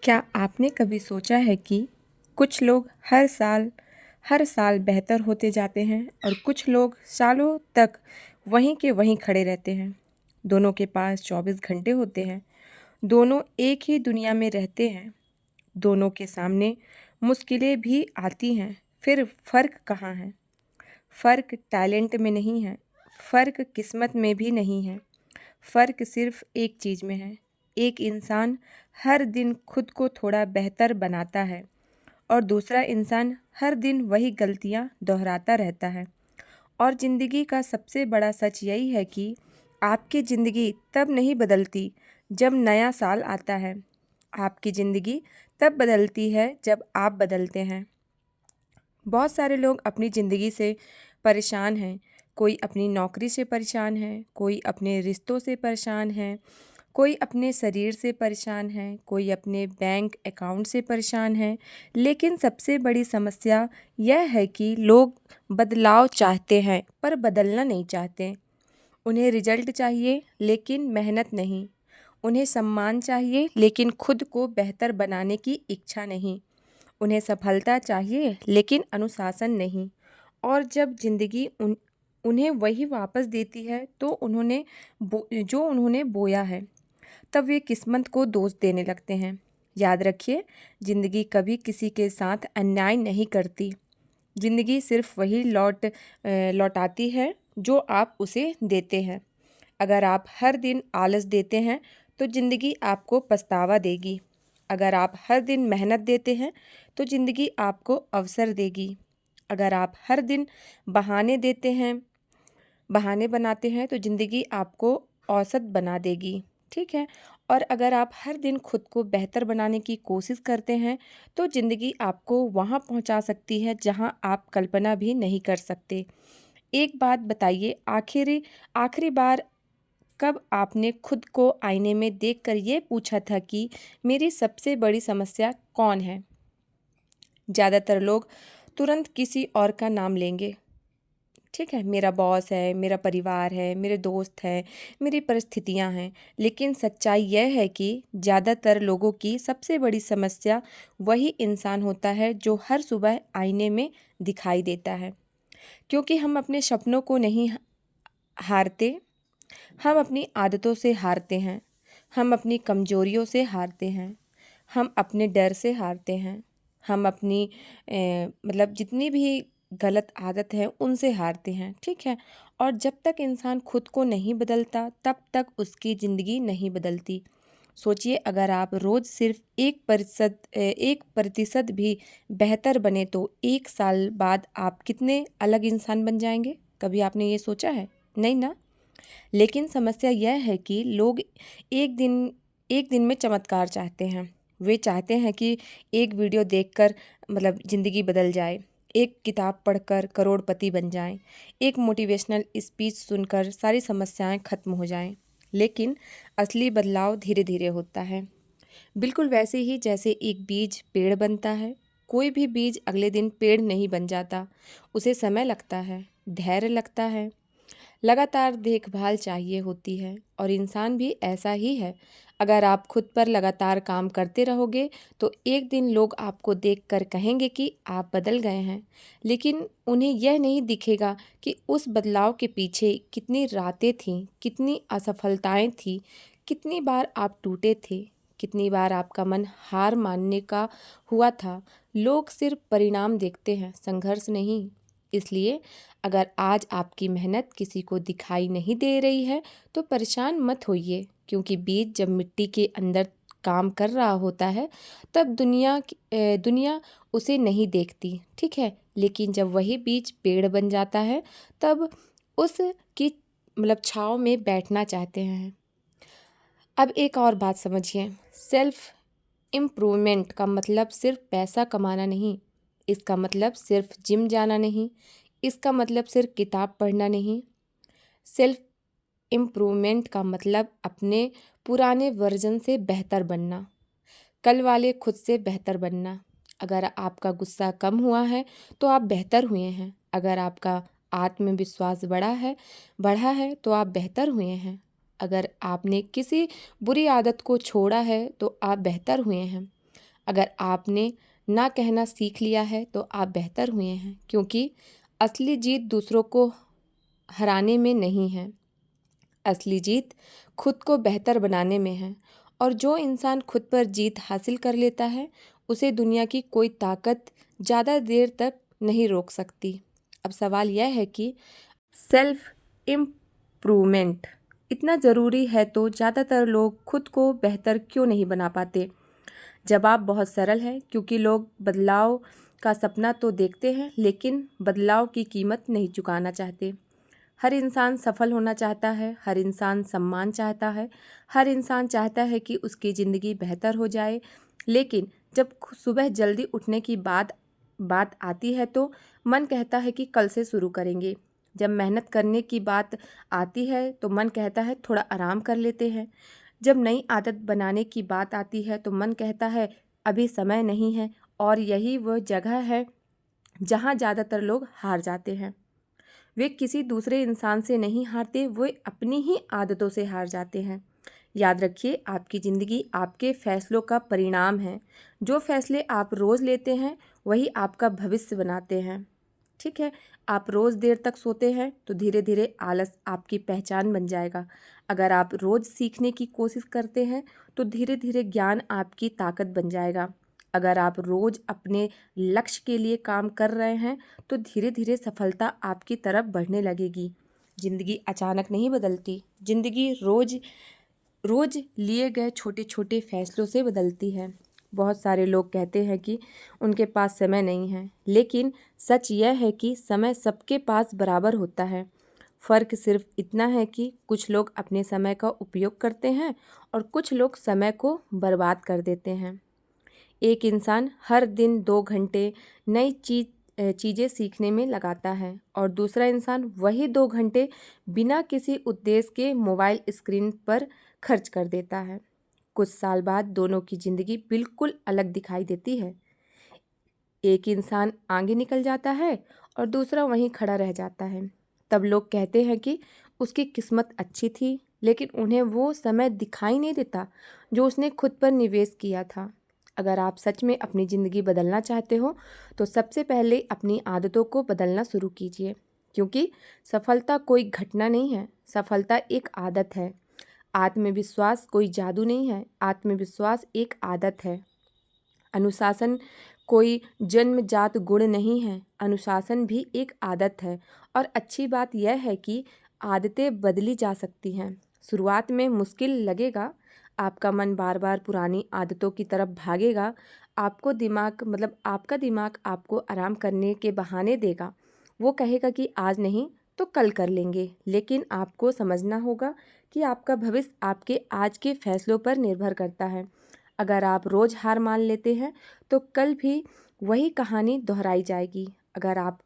क्या आपने कभी सोचा है कि कुछ लोग हर साल बेहतर होते जाते हैं और कुछ लोग सालों तक वहीं के वहीं खड़े रहते हैं। दोनों के पास 24 घंटे होते हैं, दोनों एक ही दुनिया में रहते हैं, दोनों के सामने मुश्किलें भी आती हैं। फिर फ़र्क कहाँ है? फ़र्क टैलेंट में नहीं है, फ़र्क किस्मत में भी नहीं है। फ़र्क सिर्फ़ एक चीज़ में है। एक इंसान हर दिन खुद को थोड़ा बेहतर बनाता है और दूसरा इंसान हर दिन वही गलतियाँ दोहराता रहता है। और ज़िंदगी का सबसे बड़ा सच यही है कि आपकी ज़िंदगी तब नहीं बदलती जब नया साल आता है। आपकी ज़िंदगी तब बदलती है जब आप बदलते हैं। बहुत सारे लोग अपनी ज़िंदगी से परेशान हैं। कोई अपनी नौकरी से परेशान है, कोई अपने रिश्तों से परेशान है, कोई अपने शरीर से परेशान है, कोई अपने बैंक अकाउंट से परेशान है। लेकिन सबसे बड़ी समस्या यह है कि लोग बदलाव चाहते हैं पर बदलना नहीं चाहते। उन्हें रिजल्ट चाहिए लेकिन मेहनत नहीं। उन्हें सम्मान चाहिए लेकिन खुद को बेहतर बनाने की इच्छा नहीं। उन्हें सफलता चाहिए लेकिन अनुशासन नहीं। और जब ज़िंदगी उन्हें वही वापस देती है तो जो उन्होंने बोया है, तब वे किस्मत को दोष देने लगते हैं। याद रखिए, ज़िंदगी कभी किसी के साथ अन्याय नहीं करती। ज़िंदगी सिर्फ वही लौटाती है जो आप उसे देते हैं। अगर आप हर दिन आलस देते हैं तो ज़िंदगी आपको पछतावा देगी। अगर आप हर दिन मेहनत देते हैं तो ज़िंदगी आपको अवसर देगी। अगर आप हर दिन बहाने देते हैं बहाने बनाते हैं तो ज़िंदगी आपको औसत बना देगी। ठीक है। और अगर आप हर दिन खुद को बेहतर बनाने की कोशिश करते हैं तो ज़िंदगी आपको वहाँ पहुँचा सकती है जहाँ आप कल्पना भी नहीं कर सकते। एक बात बताइए, आखिरी आखिरी बार कब आपने खुद को आईने में देखकर ये पूछा था कि मेरी सबसे बड़ी समस्या कौन है? ज़्यादातर लोग तुरंत किसी और का नाम लेंगे। ठीक है, मेरा बॉस है, मेरा परिवार है, मेरे दोस्त हैं, मेरी परिस्थितियाँ हैं। लेकिन सच्चाई यह है कि ज़्यादातर लोगों की सबसे बड़ी समस्या वही इंसान होता है जो हर सुबह आईने में दिखाई देता है। क्योंकि हम अपने सपनों को नहीं हारते, हम अपनी आदतों से हारते हैं, हम अपनी कमज़ोरियों से हारते हैं, हम अपने डर से हारते हैं, हम अपनी मतलब जितनी भी गलत आदत है उनसे हारते हैं। ठीक है। और जब तक इंसान खुद को नहीं बदलता तब तक उसकी ज़िंदगी नहीं बदलती। सोचिए, अगर आप रोज़ सिर्फ 1% भी बेहतर बने तो 1 साल बाद आप कितने अलग इंसान बन जाएंगे? कभी आपने ये सोचा है? नहीं ना। लेकिन समस्या यह है कि लोग एक दिन एक दिन में चमत्कार चाहते हैं। वे चाहते हैं कि एक वीडियो देखकर मतलब ज़िंदगी बदल जाए, एक किताब पढ़कर करोड़पति बन जाएं, एक मोटिवेशनल स्पीच सुनकर सारी समस्याएं खत्म हो जाएं। लेकिन असली बदलाव धीरे धीरे होता है, बिल्कुल वैसे ही जैसे एक बीज पेड़ बनता है। कोई भी बीज अगले दिन पेड़ नहीं बन जाता। उसे समय लगता है, धैर्य लगता है, लगातार देखभाल चाहिए होती है। और इंसान भी ऐसा ही है। अगर आप खुद पर लगातार काम करते रहोगे तो एक दिन लोग आपको देखकर कहेंगे कि आप बदल गए हैं। लेकिन उन्हें यह नहीं दिखेगा कि उस बदलाव के पीछे कितनी रातें थीं, कितनी असफलताएं थीं, कितनी बार आप टूटे थे, कितनी बार आपका मन हार मानने का हुआ था। लोग सिर्फ परिणाम देखते हैं, संघर्ष नहीं। इसलिए अगर आज आपकी मेहनत किसी को दिखाई नहीं दे रही है तो परेशान मत होइए, क्योंकि बीज जब मिट्टी के अंदर काम कर रहा होता है तब दुनिया उसे नहीं देखती। ठीक है। लेकिन जब वही बीज पेड़ बन जाता है तब उसकी मतलब छाँव में बैठना चाहते हैं। अब एक और बात समझिए, सेल्फ इम्प्रूवमेंट का मतलब सिर्फ पैसा कमाना नहीं, इसका मतलब सिर्फ जिम जाना नहीं, इसका मतलब सिर्फ किताब पढ़ना नहीं। सेल्फ इम्प्रूवमेंट का मतलब अपने पुराने वर्जन से बेहतर बनना, कल वाले खुद से बेहतर बनना। अगर आपका गुस्सा कम हुआ है तो आप बेहतर हुए हैं। अगर आपका आत्मविश्वास बढ़ा है तो आप बेहतर हुए हैं। अगर आपने किसी बुरी आदत को छोड़ा है तो आप बेहतर हुए हैं। अगर आपने ना कहना सीख लिया है तो आप बेहतर हुए हैं, क्योंकि असली जीत दूसरों को हराने में नहीं है, असली जीत खुद को बेहतर बनाने में है। और जो इंसान खुद पर जीत हासिल कर लेता है उसे दुनिया की कोई ताकत ज़्यादा देर तक नहीं रोक सकती। अब सवाल यह है कि सेल्फ इम्प्रूवमेंट इतना ज़रूरी है तो ज़्यादातर लोग खुद को बेहतर क्यों नहीं बना पाते? जवाब बहुत सरल है, क्योंकि लोग बदलाव का सपना तो देखते हैं लेकिन बदलाव की कीमत नहीं चुकाना चाहते। हर इंसान सफल होना चाहता है, हर इंसान सम्मान चाहता है, हर इंसान चाहता है कि उसकी ज़िंदगी बेहतर हो जाए। लेकिन जब सुबह जल्दी उठने की बात आती है तो मन कहता है कि कल से शुरू करेंगे। जब मेहनत करने की बात आती है तो मन कहता है थोड़ा आराम कर लेते हैं। जब नई आदत बनाने की बात आती है तो मन कहता है अभी समय नहीं है। और यही वह जगह है जहाँ ज़्यादातर लोग हार जाते हैं। वे किसी दूसरे इंसान से नहीं हारते, वे अपनी ही आदतों से हार जाते हैं। याद रखिए, आपकी ज़िंदगी आपके फैसलों का परिणाम है। जो फैसले आप रोज़ लेते हैं वही आपका भविष्य बनाते हैं। ठीक है, आप रोज़ देर तक सोते हैं तो धीरे धीरे आलस आपकी पहचान बन जाएगा। अगर आप रोज़ सीखने की कोशिश करते हैं तो धीरे धीरे ज्ञान आपकी ताकत बन जाएगा। अगर आप रोज़ अपने लक्ष्य के लिए काम कर रहे हैं तो धीरे धीरे सफलता आपकी तरफ बढ़ने लगेगी। ज़िंदगी अचानक नहीं बदलती, ज़िंदगी रोज़ रोज़ लिए गए छोटे छोटे फैसलों से बदलती है। बहुत सारे लोग कहते हैं कि उनके पास समय नहीं है, लेकिन सच यह है कि समय सबके पास बराबर होता है। फ़र्क सिर्फ इतना है कि कुछ लोग अपने समय का उपयोग करते हैं और कुछ लोग समय को बर्बाद कर देते हैं। एक इंसान हर दिन 2 घंटे नई चीज़ें सीखने में लगाता है और दूसरा इंसान वही 2 घंटे बिना किसी उद्देश्य के मोबाइल स्क्रीन पर खर्च कर देता है। कुछ साल बाद दोनों की ज़िंदगी बिल्कुल अलग दिखाई देती है। एक इंसान आगे निकल जाता है और दूसरा वहीं खड़ा रह जाता है। तब लोग कहते हैं कि उसकी किस्मत अच्छी थी, लेकिन उन्हें वो समय दिखाई नहीं देता जो उसने खुद पर निवेश किया था। अगर आप सच में अपनी ज़िंदगी बदलना चाहते हो तो सबसे पहले अपनी आदतों को बदलना शुरू कीजिए, क्योंकि सफलता कोई घटना नहीं है, सफलता एक आदत है। आत्मविश्वास कोई जादू नहीं है, आत्मविश्वास एक आदत है। अनुशासन कोई जन्मजात गुण नहीं है, अनुशासन भी एक आदत है। और अच्छी बात यह है कि आदतें बदली जा सकती हैं। शुरुआत में मुश्किल लगेगा, आपका मन बार बार पुरानी आदतों की तरफ भागेगा। आपका दिमाग आपको आराम करने के बहाने देगा। वो कहेगा कि आज नहीं तो कल कर लेंगे, लेकिन आपको समझना होगा कि आपका भविष्य आपके आज के फैसलों पर निर्भर करता है। अगर आप रोज़ हार मान लेते हैं तो कल भी वही कहानी दोहराई जाएगी। अगर आप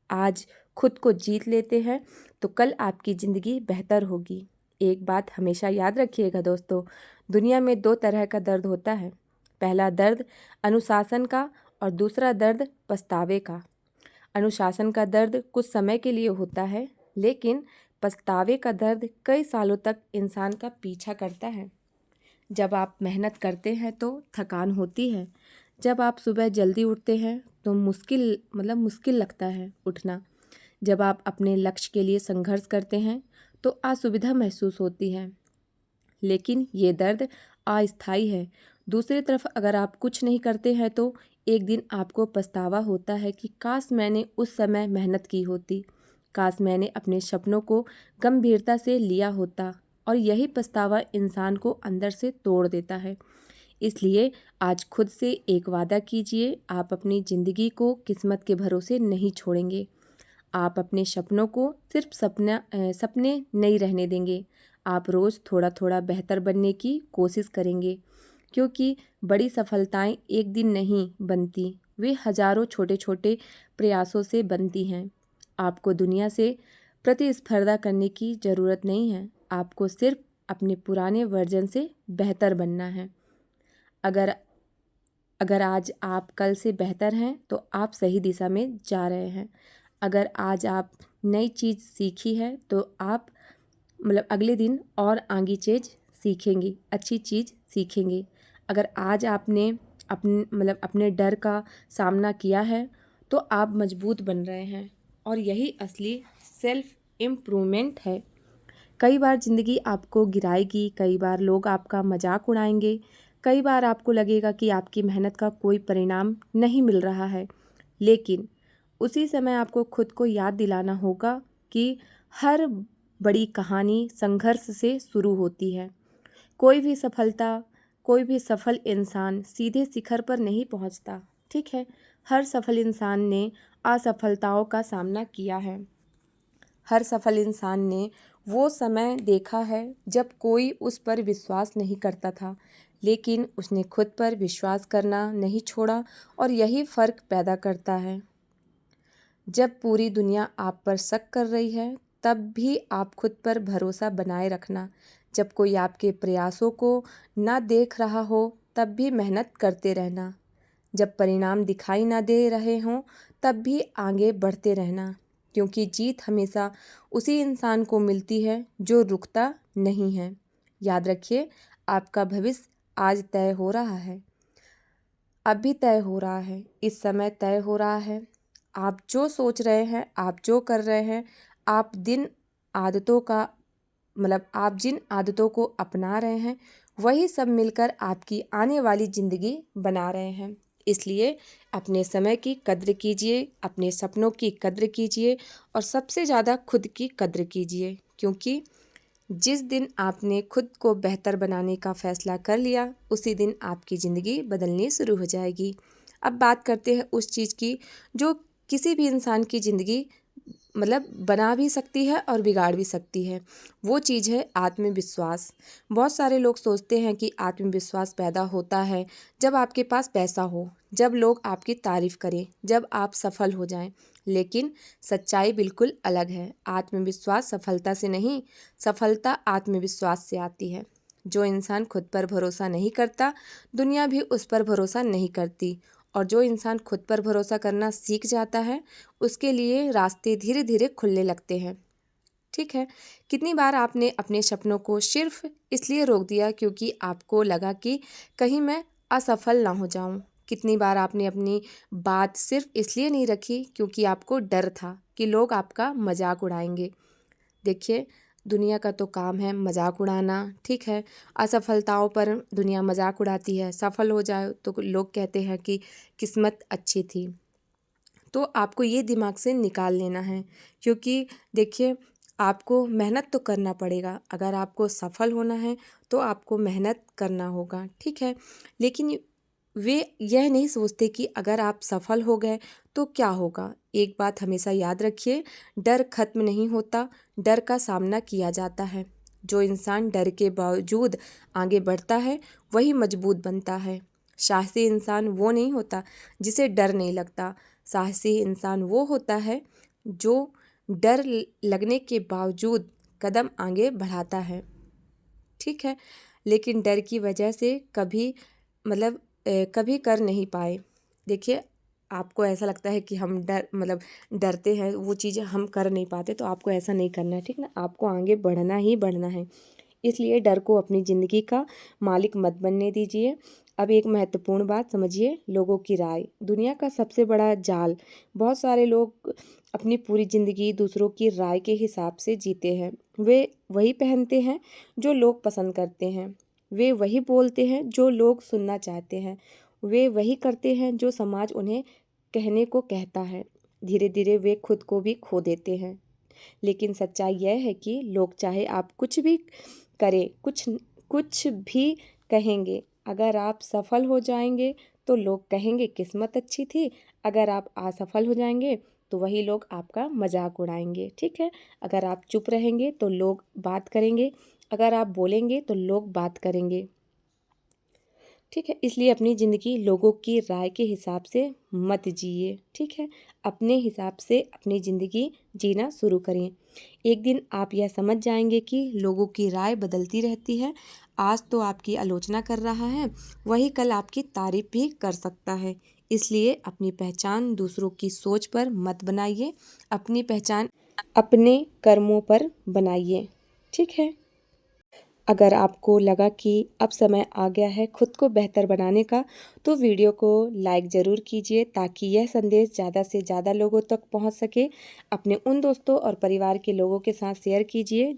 आज खुद को जीत लेते हैं तो कल आपकी ज़िंदगी बेहतर होगी। एक बात हमेशा याद रखिएगा दोस्तों, दुनिया में 2 तरह का दर्द होता है। पहला दर्द अनुशासन का और दूसरा दर्द पछतावे का। अनुशासन का दर्द कुछ समय के लिए होता है, लेकिन पछतावे का दर्द कई सालों तक इंसान का पीछा करता है। जब आप मेहनत करते हैं तो थकान होती है। जब आप सुबह जल्दी उठते हैं तो मुश्किल लगता है उठना। जब आप अपने लक्ष्य के लिए संघर्ष करते हैं तो असुविधा महसूस होती है, लेकिन ये दर्द अस्थायी है। दूसरी तरफ अगर आप कुछ नहीं करते हैं तो एक दिन आपको पछतावा होता है कि काश मैंने उस समय मेहनत की होती, काश मैंने अपने सपनों को गंभीरता से लिया होता। और यही पछतावा इंसान को अंदर से तोड़ देता है। इसलिए आज खुद से एक वादा कीजिए, आप अपनी ज़िंदगी को किस्मत के भरोसे नहीं छोड़ेंगे। आप अपने सपनों को सिर्फ सपने नहीं रहने देंगे। आप रोज़ थोड़ा थोड़ा बेहतर बनने की कोशिश करेंगे, क्योंकि बड़ी सफलताएं एक दिन नहीं बनती, वे हजारों छोटे छोटे प्रयासों से बनती हैं। आपको दुनिया से प्रतिस्पर्धा करने की ज़रूरत नहीं है, आपको सिर्फ अपने पुराने वर्जन से बेहतर बनना है। अगर अगर आज आप कल से बेहतर हैं तो आप सही दिशा में जा रहे हैं। अगर आज आप नई चीज़ सीखी है तो आप अगले दिन और आगे चीज़ सीखेंगे, अच्छी चीज़ सीखेंगे। अगर आज आपने अपने डर का सामना किया है तो आप मजबूत बन रहे हैं और यही असली सेल्फ इम्प्रूवमेंट है। कई बार ज़िंदगी आपको गिराएगी, कई बार लोग आपका मजाक उड़ाएंगे, कई बार आपको लगेगा कि आपकी मेहनत का कोई परिणाम नहीं मिल रहा है, लेकिन उसी समय आपको खुद को याद दिलाना होगा कि हर बड़ी कहानी संघर्ष से शुरू होती है। कोई भी सफल इंसान सीधे शिखर पर नहीं पहुंचता, ठीक है। हर सफल इंसान ने असफलताओं का सामना किया है। हर सफल इंसान ने वो समय देखा है जब कोई उस पर विश्वास नहीं करता था, लेकिन उसने खुद पर विश्वास करना नहीं छोड़ा और यही फ़र्क पैदा करता है। जब पूरी दुनिया आप पर शक कर रही है, तब भी आप खुद पर भरोसा बनाए रखना। जब कोई आपके प्रयासों को ना देख रहा हो, तब भी मेहनत करते रहना। जब परिणाम दिखाई ना दे रहे हों, तब भी आगे बढ़ते रहना, क्योंकि जीत हमेशा उसी इंसान को मिलती है जो रुकता नहीं है। याद रखिए, आपका भविष्य आज तय हो रहा है, अभी तय हो रहा है, इस समय तय हो रहा है। आप जो सोच रहे हैं, आप जो कर रहे हैं, आप जिन आदतों को अपना रहे हैं, वही सब मिलकर आपकी आने वाली ज़िंदगी बना रहे हैं। इसलिए अपने समय की कद्र कीजिए, अपने सपनों की कद्र कीजिए और सबसे ज़्यादा खुद की कद्र कीजिए, क्योंकि जिस दिन आपने खुद को बेहतर बनाने का फ़ैसला कर लिया, उसी दिन आपकी ज़िंदगी बदलनी शुरू हो जाएगी। अब बात करते हैं उस चीज़ की जो किसी भी इंसान की ज़िंदगी बना भी सकती है और बिगाड़ भी सकती है। वो चीज़ है आत्मविश्वास। बहुत सारे लोग सोचते हैं कि आत्मविश्वास पैदा होता है जब आपके पास पैसा हो, जब लोग आपकी तारीफ़ करें, जब आप सफल हो जाएं। लेकिन सच्चाई बिल्कुल अलग है। आत्मविश्वास सफलता से नहीं, सफलता आत्मविश्वास से आती है। जो इंसान खुद पर भरोसा नहीं करता, दुनिया भी उस पर भरोसा नहीं करती, और जो इंसान खुद पर भरोसा करना सीख जाता है, उसके लिए रास्ते धीरे धीरे खुलने लगते हैं, ठीक है। कितनी बार आपने अपने सपनों को सिर्फ इसलिए रोक दिया क्योंकि आपको लगा कि कहीं मैं असफल ना हो जाऊं। कितनी बार आपने अपनी बात सिर्फ इसलिए नहीं रखी क्योंकि आपको डर था कि लोग आपका मजाक उड़ाएंगे। देखिए, दुनिया का तो काम है मजाक उड़ाना, ठीक है। असफलताओं पर दुनिया मजाक उड़ाती है, सफल हो जाए तो लोग कहते हैं कि किस्मत अच्छी थी। तो आपको ये दिमाग से निकाल लेना है, क्योंकि देखिए, आपको मेहनत तो करना पड़ेगा। अगर आपको सफल होना है तो आपको मेहनत करना होगा, ठीक है। लेकिन वे यह नहीं सोचते कि अगर आप सफल हो गए तो क्या होगा। एक बात हमेशा याद रखिए, डर खत्म नहीं होता, डर का सामना किया जाता है। जो इंसान डर के बावजूद आगे बढ़ता है, वही मजबूत बनता है। साहसी इंसान वो नहीं होता जिसे डर नहीं लगता। साहसी इंसान वो होता है जो डर लगने के बावजूद कदम आगे बढ़ाता है, ठीक है। लेकिन डर की वजह से कभी कर नहीं पाए। देखिए, आपको ऐसा लगता है कि हम डरते हैं, वो चीज़ें हम कर नहीं पाते, तो आपको ऐसा नहीं करना है, ठीक ना। आपको आगे बढ़ना ही बढ़ना है, इसलिए डर को अपनी ज़िंदगी का मालिक मत बनने दीजिए। अब एक महत्वपूर्ण बात समझिए, लोगों की राय दुनिया का सबसे बड़ा जाल। बहुत सारे लोग अपनी पूरी ज़िंदगी दूसरों की राय के हिसाब से जीते हैं। वे वही पहनते हैं जो लोग पसंद करते हैं, वे वही बोलते हैं जो लोग सुनना चाहते हैं, वे वही करते हैं जो समाज उन्हें कहने को कहता है। धीरे धीरे वे खुद को भी खो देते हैं। लेकिन सच्चाई यह है कि लोग चाहे आप कुछ भी करें, कुछ भी कहेंगे, अगर आप सफल हो जाएंगे तो लोग कहेंगे किस्मत अच्छी थी। अगर आप असफल हो जाएंगे तो वही लोग आपका मजाक उड़ाएंगे, ठीक है। अगर आप चुप रहेंगे तो लोग बात करेंगे, अगर आप बोलेंगे तो लोग बात करेंगे, ठीक है। इसलिए अपनी ज़िंदगी लोगों की राय के हिसाब से मत जिए, ठीक है। अपने हिसाब से अपनी ज़िंदगी जीना शुरू करें। एक दिन आप यह समझ जाएंगे कि लोगों की राय बदलती रहती है। आज तो आपकी आलोचना कर रहा है, वही कल आपकी तारीफ भी कर सकता है। इसलिए अपनी पहचान दूसरों की सोच पर मत बनाइए, अपनी पहचान अपने कर्मों पर बनाइए, ठीक है। अगर आपको लगा कि अब समय आ गया है खुद को बेहतर बनाने का, तो वीडियो को लाइक ज़रूर कीजिए ताकि यह संदेश ज़्यादा से ज़्यादा लोगों तक पहुंच सके। अपने उन दोस्तों और परिवार के लोगों के साथ शेयर कीजिए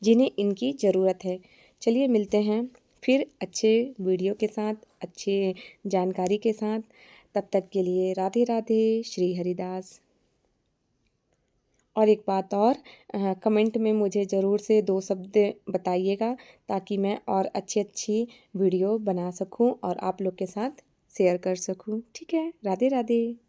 जिन्हें इनकी ज़रूरत है। चलिए मिलते हैं फिर अच्छे वीडियो के साथ, अच्छे जानकारी के साथ। तब तक के लिए राधे राधे, श्री हरिदास। और एक बात और, कमेंट में मुझे ज़रूर से 2 शब्द बताइएगा ताकि मैं और अच्छी वीडियो बना सकूं और आप लोग के साथ शेयर कर सकूं। ठीक है, राधे राधे।